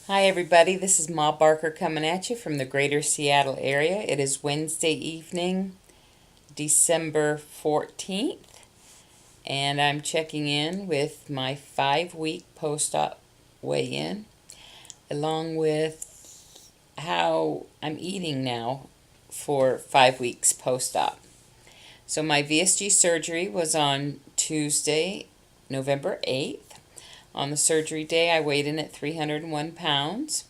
Hi everybody, this is Ma Barker coming at you from the greater Seattle area. It is Wednesday evening, December 14th, and I'm checking in with my 5-week post-op weigh-in, along with how I'm eating now for 5 weeks post-op. So my VSG surgery was on Tuesday, November 8th. On the surgery day, I weighed in at 301 pounds.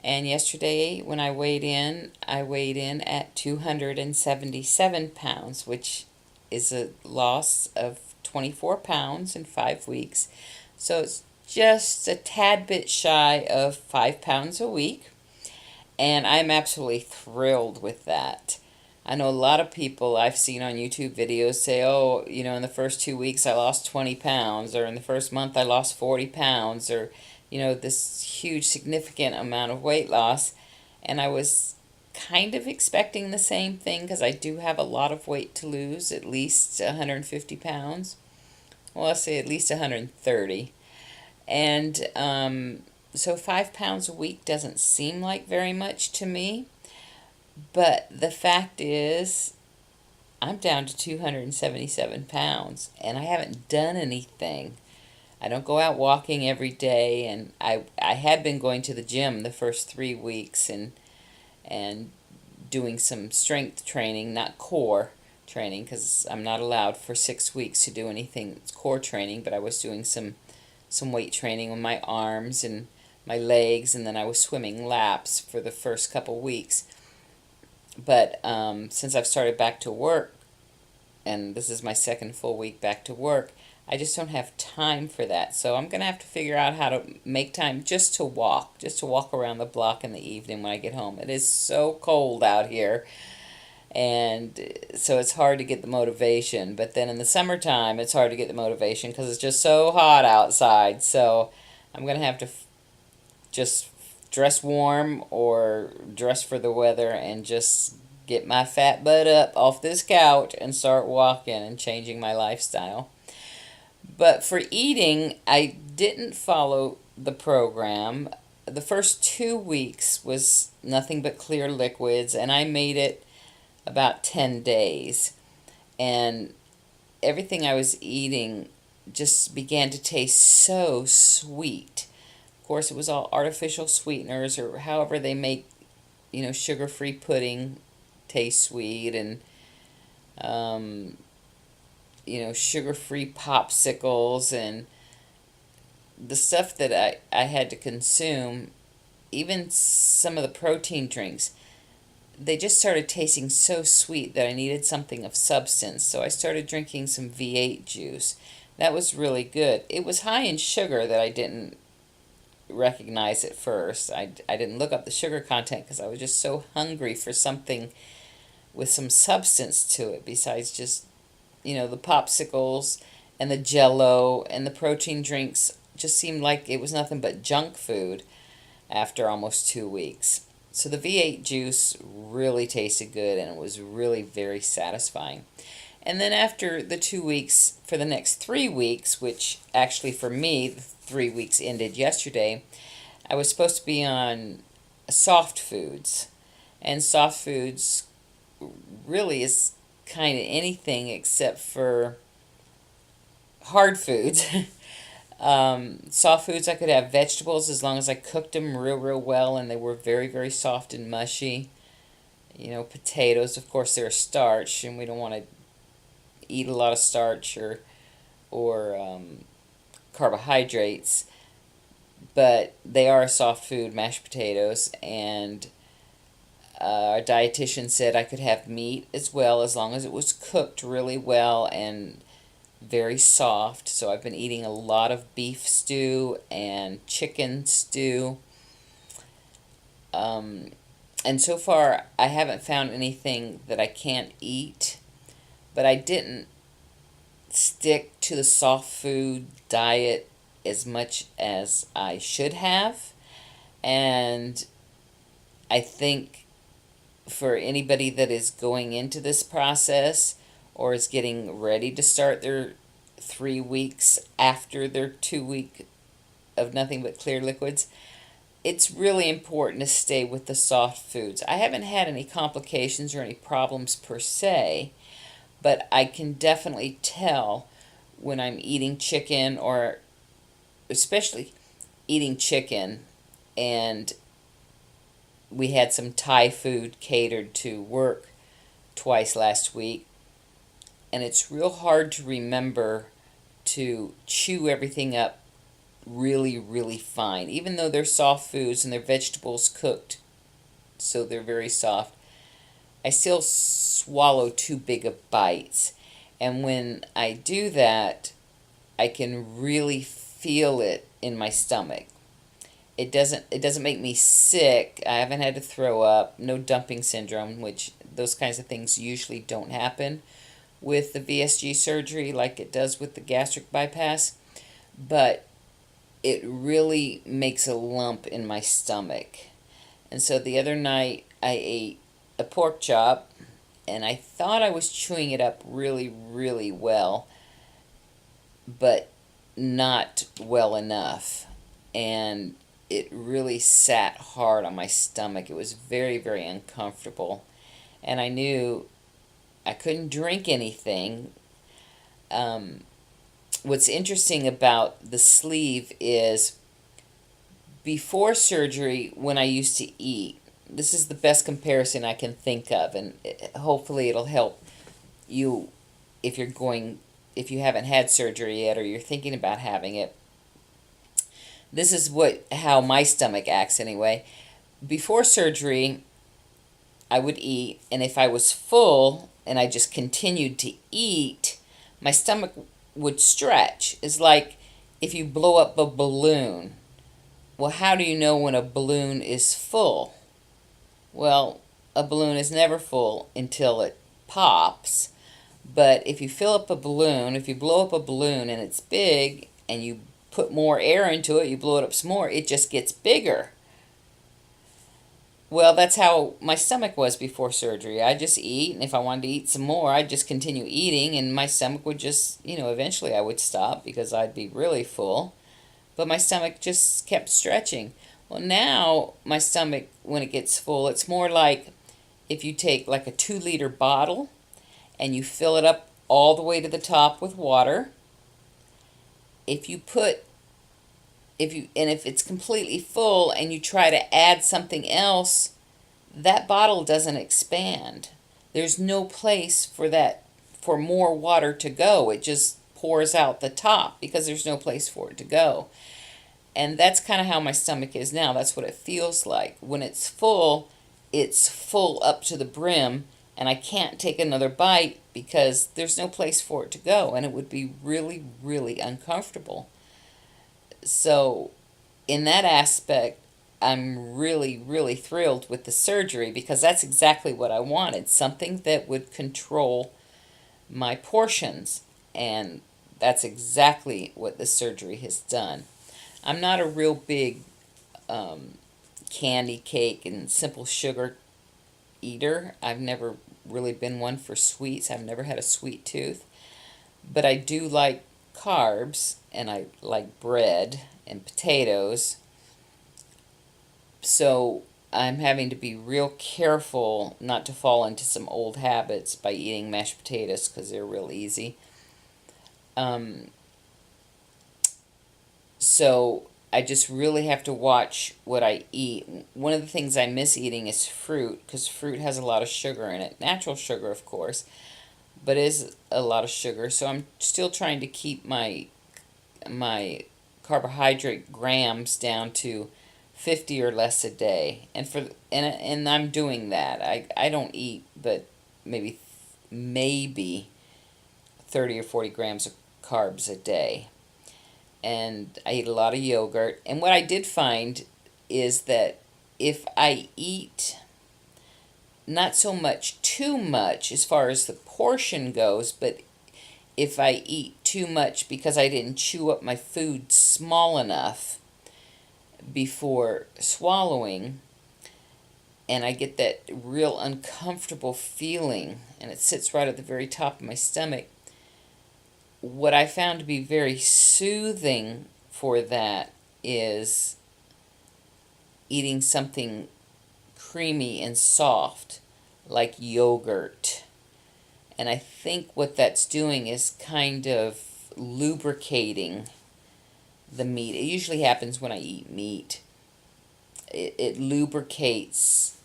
And yesterday, when I weighed in at 277 pounds, which is a loss of 24 pounds in 5 weeks. So it's just a tad bit shy of 5 pounds a week. And I'm absolutely thrilled with that. I know a lot of people I've seen on YouTube videos say, oh, in the first 2 weeks I lost 20 pounds, or in the first month I lost 40 pounds, or, this huge significant amount of weight loss. And I was kind of expecting the same thing because I do have a lot of weight to lose, at least 150 pounds. Well, let's say at least 130. And so 5 pounds a week doesn't seem like very much to me. But the fact is, I'm down to 277 pounds, and I haven't done anything. I don't go out walking every day, and I had been going to the gym the first 3 weeks and doing some strength training, not core training, because I'm not allowed for 6 weeks to do anything that's core training, but I was doing some weight training on my arms and my legs, and then I was swimming laps for the first couple weeks. But since I've started back to work, and this is my second full week back to work, I just don't have time for that. So I'm going to have to figure out how to make time just to walk around the block in the evening when I get home. It is so cold out here, and so it's hard to get the motivation. But then in the summertime, it's hard to get the motivation because it's just so hot outside. So I'm going to have to just dress warm or dress for the weather and just get my fat butt up off this couch and start walking and changing my lifestyle. But for eating, I didn't follow the program. The first 2 weeks was nothing but clear liquids, and I made it about 10 days. And everything I was eating just began to taste so sweet. Of course, it was all artificial sweeteners, or however they make, sugar-free pudding taste sweet, and, sugar-free popsicles, and the stuff that I had to consume, even some of the protein drinks, they just started tasting so sweet that I needed something of substance. So I started drinking some V8 juice. That was really good. It was high in sugar that I didn't recognize at first. I didn't look up the sugar content because I was just so hungry for something with some substance to it besides just, the popsicles and the Jello and the protein drinks just seemed like it was nothing but junk food after almost 2 weeks. So the V8 juice really tasted good, and it was really very satisfying. And then after the 2 weeks, for the next 3 weeks, which actually for me, the 3 weeks ended yesterday, I was supposed to be on soft foods. And soft foods really is kind of anything except for hard foods. Soft foods, I could have vegetables as long as I cooked them real well and they were very, very soft and mushy. Potatoes, of course, they're starch, and we don't want to eat a lot of starch or carbohydrates, but they are a soft food, mashed potatoes, and our dietitian said I could have meat as well as long as it was cooked really well and very soft. So I've been eating a lot of beef stew and chicken stew. And so far I haven't found anything that I can't eat, but I didn't stick to the soft food diet as much as I should have. And I think for anybody that is going into this process or is getting ready to start their 3 weeks after their 2 week of nothing but clear liquids, it's really important to stay with the soft foods. I haven't had any complications or any problems per se, but I can definitely tell when I'm eating chicken, or especially eating chicken, and we had some Thai food catered to work twice last week, and it's real hard to remember to chew everything up really, really fine. Even though they're soft foods and they're vegetables cooked, so they're very soft, I still swallow too big of bites. And when I do that, I can really feel it in my stomach. It doesn't make me sick. I haven't had to throw up, no dumping syndrome, which those kinds of things usually don't happen with the VSG surgery like it does with the gastric bypass. But it really makes a lump in my stomach. And so the other night I ate a pork chop, and I thought I was chewing it up really, really well, but not well enough. And it really sat hard on my stomach. It was very, very uncomfortable. And I knew I couldn't drink anything. What's interesting about the sleeve is before surgery, when I used to eat, this is the best comparison I can think of, and hopefully it'll help you if if you haven't had surgery yet or you're thinking about having it. This is how my stomach acts anyway. Before surgery, I would eat, and if I was full and I just continued to eat, my stomach would stretch. It's like if you blow up a balloon. Well, how do you know when a balloon is full? Well, a balloon is never full until it pops. But if you fill up a balloon, if you blow up a balloon and it's big and you put more air into it, you blow it up some more, it just gets bigger. Well, that's how my stomach was before surgery. I'd just eat, and if I wanted to eat some more, I'd just continue eating, and my stomach would just, eventually I would stop because I'd be really full. But my stomach just kept stretching. Well, now my stomach, when it gets full, it's more like if you take like a 2-liter bottle and you fill it up all the way to the top with water. If it's completely full and you try to add something else, that bottle doesn't expand. There's no place for more water to go. It just pours out the top because there's no place for it to go. And that's kind of how my stomach is now. That's what it feels like. When it's full up to the brim, and I can't take another bite because there's no place for it to go, and it would be really, really uncomfortable. So in that aspect, I'm really, really thrilled with the surgery because that's exactly what I wanted, something that would control my portions, and that's exactly what the surgery has done. I'm not a real big candy, cake, and simple sugar eater. I've never really been one for sweets. I've never had a sweet tooth. But I do like carbs, and I like bread and potatoes. So I'm having to be real careful not to fall into some old habits by eating mashed potatoes because they're real easy. So I just really have to watch what I eat. One of the things I miss eating is fruit because fruit has a lot of sugar in it. Natural sugar, of course, but it is a lot of sugar. So I'm still trying to keep my carbohydrate grams down to 50 or less a day. And I'm doing that. I don't eat but maybe 30 or 40 grams of carbs a day. And I eat a lot of yogurt. And what I did find is that if I eat not so much too much as far as the portion goes, but if I eat too much because I didn't chew up my food small enough before swallowing, and I get that real uncomfortable feeling, and it sits right at the very top of my stomach, what I found to be very soothing for that is eating something creamy and soft like yogurt. And I think what that's doing is kind of lubricating the meat. It usually happens when I eat meat. It lubricates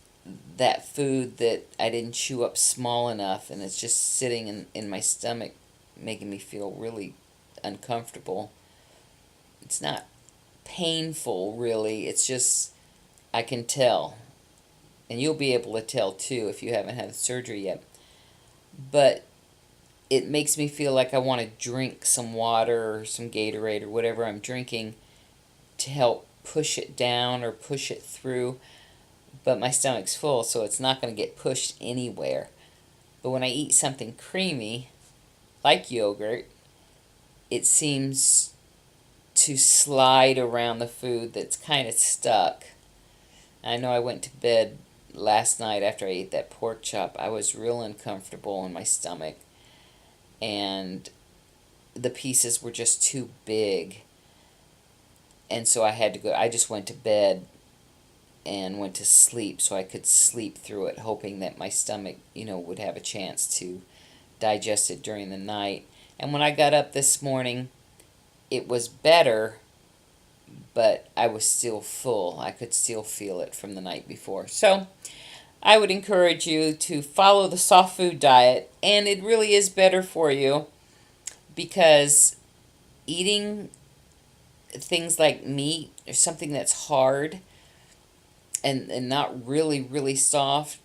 that food that I didn't chew up small enough, and it's just sitting in my stomach, making me feel really uncomfortable. It's not painful, really. It's just, I can tell. And you'll be able to tell, too, if you haven't had the surgery yet. But it makes me feel like I want to drink some water or some Gatorade or whatever I'm drinking to help push it down or push it through. But my stomach's full, so it's not going to get pushed anywhere. But when I eat something creamy, like yogurt, it seems to slide around the food that's kind of stuck. I know I went to bed last night after I ate that pork chop. I was real uncomfortable in my stomach, and the pieces were just too big. And so I had to go. I just went to bed and went to sleep so I could sleep through it, hoping that my stomach, would have a chance to digest it during the night. And when I got up this morning, it was better, but I was still full. I could still feel it from the night before. So I would encourage you to follow the soft food diet, and it really is better for you because eating things like meat or something that's hard and not really, really soft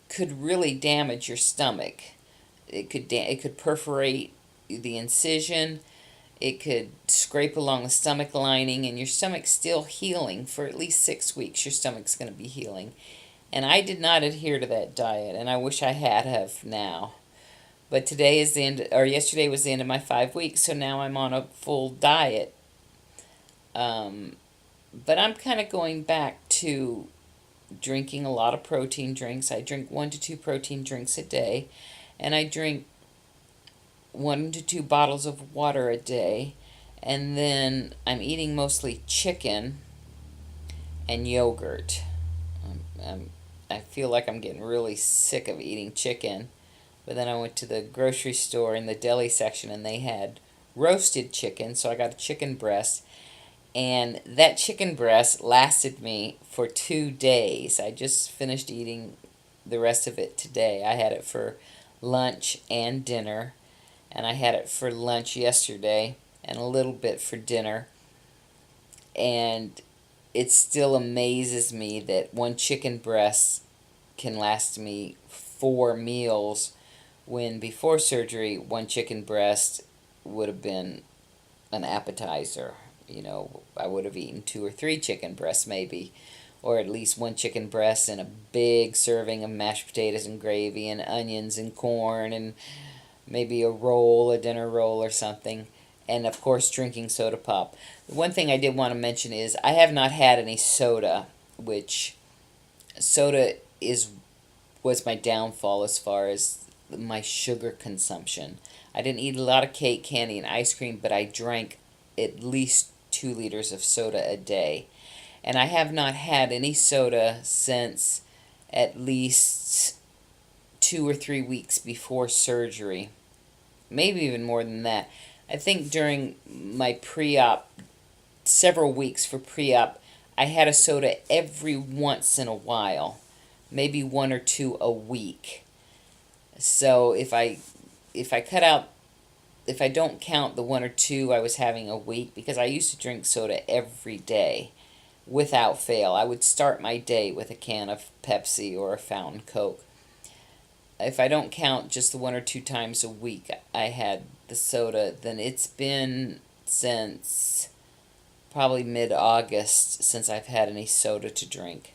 could really damage your stomach. It could perforate the incision. It could scrape along the stomach lining, and your stomach's still healing for at least 6 weeks. Your stomach's going to be healing. And I did not adhere to that diet, and I wish I had have now. But today is the end, or yesterday was the end of my 5 weeks, so now I'm on a full diet. But I'm kind of going back to drinking a lot of protein drinks. I drink 1 to 2 protein drinks a day, and I drink 1 to 2 bottles of water a day, and then I'm eating mostly chicken and yogurt. I feel like I'm getting really sick of eating chicken, but then I went to the grocery store in the deli section, and they had roasted chicken, so I got a chicken breast, and that chicken breast lasted me for 2 days. I just finished eating the rest of it today. I had it for lunch and dinner, and I had it for lunch yesterday and a little bit for dinner. And it still amazes me that one chicken breast can last me 4 meals, when before surgery, one chicken breast would have been an appetizer. I would have eaten 2 or 3 chicken breasts maybe, or at least one chicken breast and a big serving of mashed potatoes and gravy and onions and corn and maybe a dinner roll or something, and of course drinking soda pop. The one thing I did want to mention is I have not had any soda, which soda was my downfall as far as my sugar consumption. I didn't eat a lot of cake, candy, and ice cream, but I drank at least 2 liters of soda a day. And I have not had any soda since at least 2 or 3 weeks before surgery. Maybe even more than that. I think during my pre-op, several weeks for pre-op, I had a soda every once in a while. Maybe 1 or 2 a week. So if I don't count the 1 or 2 I was having a week, because I used to drink soda every day without fail. I would start my day with a can of Pepsi or a fountain Coke. If I don't count just the 1 or 2 times a week I had the soda, then it's been since probably mid-August since I've had any soda to drink.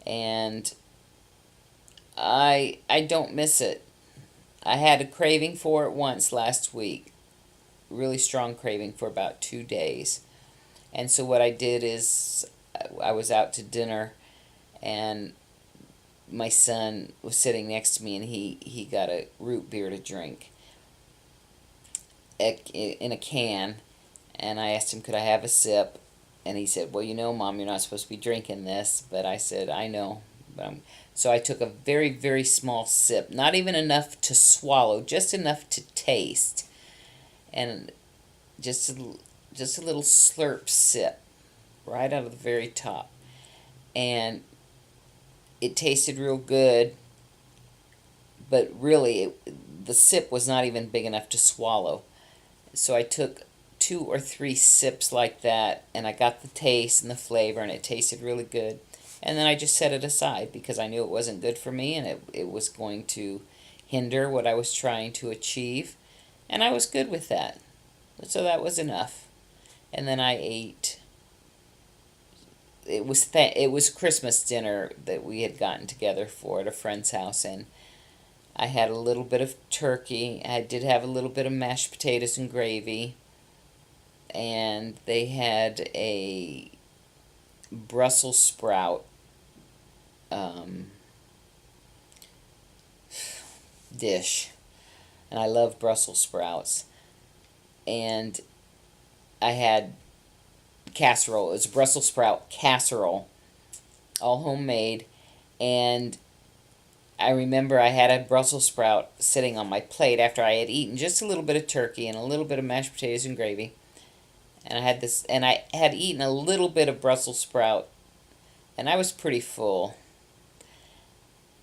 And I don't miss it. I had a craving for it once last week. Really strong craving for about 2 days. And so what I did is I was out to dinner, and my son was sitting next to me, and he got a root beer to drink in a can, and I asked him, could I have a sip? And he said, well, Mom, you're not supposed to be drinking this. But I said, I know. So I took a very, very small sip, not even enough to swallow, just enough to taste. And just a little slurp sip right out of the very top. And it tasted real good, but really the sip was not even big enough to swallow. So I took 2 or 3 sips like that, and I got the taste and the flavor, and it tasted really good. And then I just set it aside because I knew it wasn't good for me, and it was going to hinder what I was trying to achieve. And I was good with that. So that was enough. And then I ate. It was Christmas dinner that we had gotten together for at a friend's house, and I had a little bit of turkey. I did have a little bit of mashed potatoes and gravy, and they had a Brussels sprout dish, and I love Brussels sprouts. And I had casserole. It was Brussels sprout casserole, all homemade. And I remember I had a Brussels sprout sitting on my plate after I had eaten just a little bit of turkey and a little bit of mashed potatoes and gravy. And I had eaten a little bit of Brussels sprout, and I was pretty full.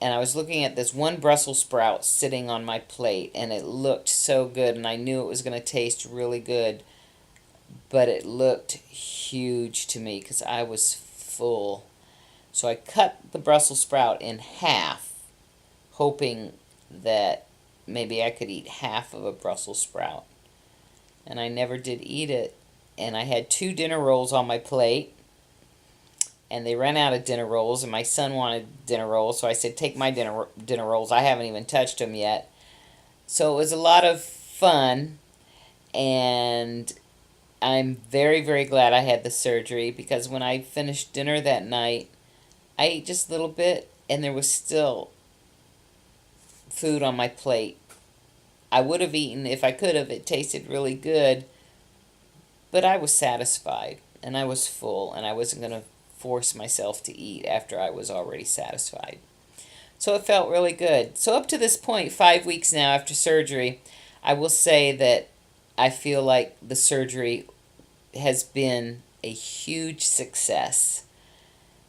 And I was looking at this one Brussels sprout sitting on my plate, and it looked so good, and I knew it was going to taste really good. But it looked huge to me because I was full. So I cut the Brussels sprout in half, hoping that maybe I could eat half of a Brussels sprout. And I never did eat it. And I had 2 dinner rolls on my plate. And they ran out of dinner rolls, and my son wanted dinner rolls. So I said, take my dinner rolls. I haven't even touched them yet. So it was a lot of fun. And I'm very, very glad I had the surgery, because when I finished dinner that night, I ate just a little bit, and there was still food on my plate. I would have eaten if I could have. It tasted really good, but I was satisfied, and I was full, and I wasn't going to force myself to eat after I was already satisfied. So it felt really good. So up to this point, 5 weeks now after surgery, I will say that I feel like the surgery has been a huge success,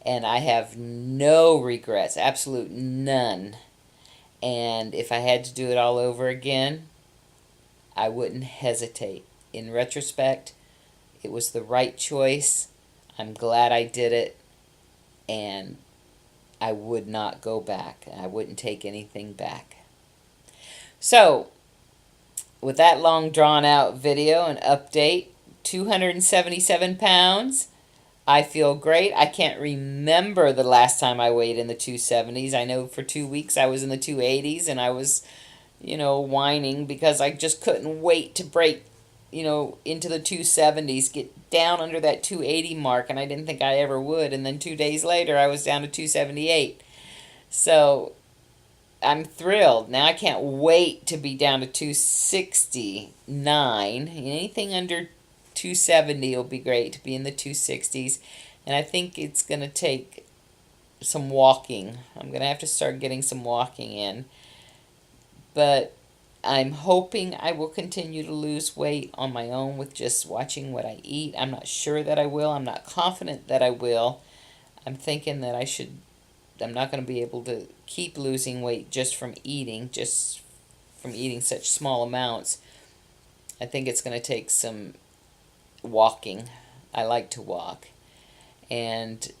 and I have no regrets, absolute none. And if I had to do it all over again, I wouldn't hesitate. In retrospect, it was the right choice. I'm glad I did it, and I would not go back. I wouldn't take anything back. So, with that long drawn out video and update, 277 pounds. I feel great. I can't remember the last time I weighed in the 270s. I know for 2 weeks I was in the 280s, and I was, whining because I just couldn't wait to break, into the 270s, get down under that 280 mark, and I didn't think I ever would. And then 2 days later, I was down to 278. So I'm thrilled. Now I can't wait to be down to 269. Anything under 270 will be great, to be in the 260s. And I think it's going to take some walking. I'm going to have to start getting some walking in. But I'm hoping I will continue to lose weight on my own with just watching what I eat. I'm not sure that I will. I'm not confident that I will. I'm thinking that I'm not going to be able to keep losing weight just from eating such small amounts. I think it's going to take some walking. I like to walk, and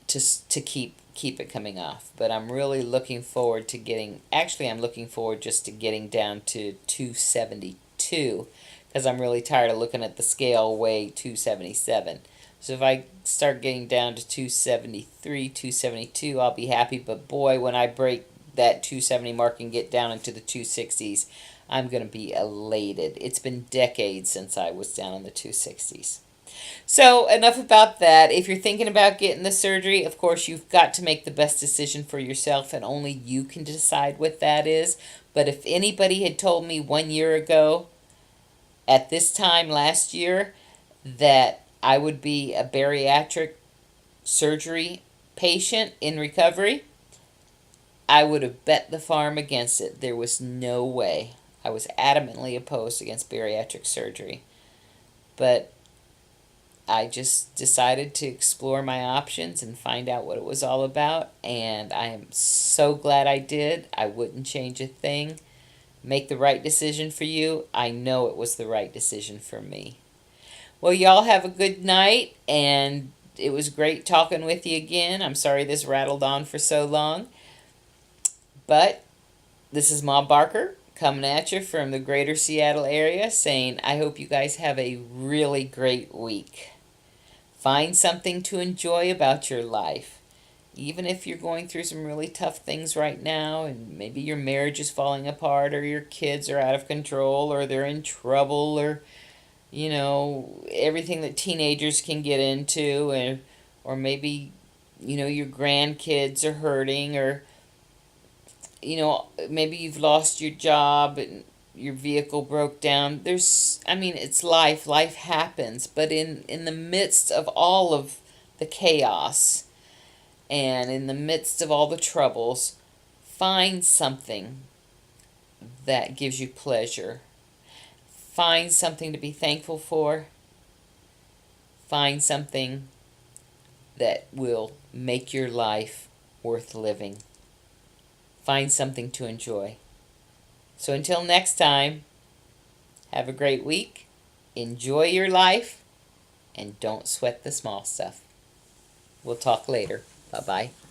to keep it coming off. But I'm really looking forward to I'm looking forward just to getting down to 272, because I'm really tired of looking at the scale weigh 277. So if I start getting down to 273, 272, I'll be happy. But boy, when I break that 270 mark and get down into the 260s, I'm going to be elated. It's been decades since I was down in the 260s. So enough about that. If you're thinking about getting the surgery, of course, you've got to make the best decision for yourself, and only you can decide what that is. But if anybody had told me 1 year ago, at this time last year, that I would be a bariatric surgery patient in recovery, I would have bet the farm against it. There was no way. I was adamantly opposed against bariatric surgery. But I just decided to explore my options and find out what it was all about, and I am so glad I did. I wouldn't change a thing. Make the right decision for you. I know it was the right decision for me. Well, y'all have a good night, and it was great talking with you again. I'm sorry this rattled on for so long, but this is Ma Barker coming at you from the greater Seattle area saying I hope you guys have a really great week. Find something to enjoy about your life. Even if you're going through some really tough things right now, and maybe your marriage is falling apart, or your kids are out of control, or they're in trouble, or, you know, everything that teenagers can get into, or maybe, you know, your grandkids are hurting, or, you know, maybe you've lost your job and your vehicle broke down. It's life. Life happens. But in the midst of all of the chaos and in the midst of all the troubles, find something that gives you pleasure. Find something to be thankful for. Find something that will make your life worth living. Find something to enjoy. So until next time, have a great week, enjoy your life, and don't sweat the small stuff. We'll talk later. Bye-bye.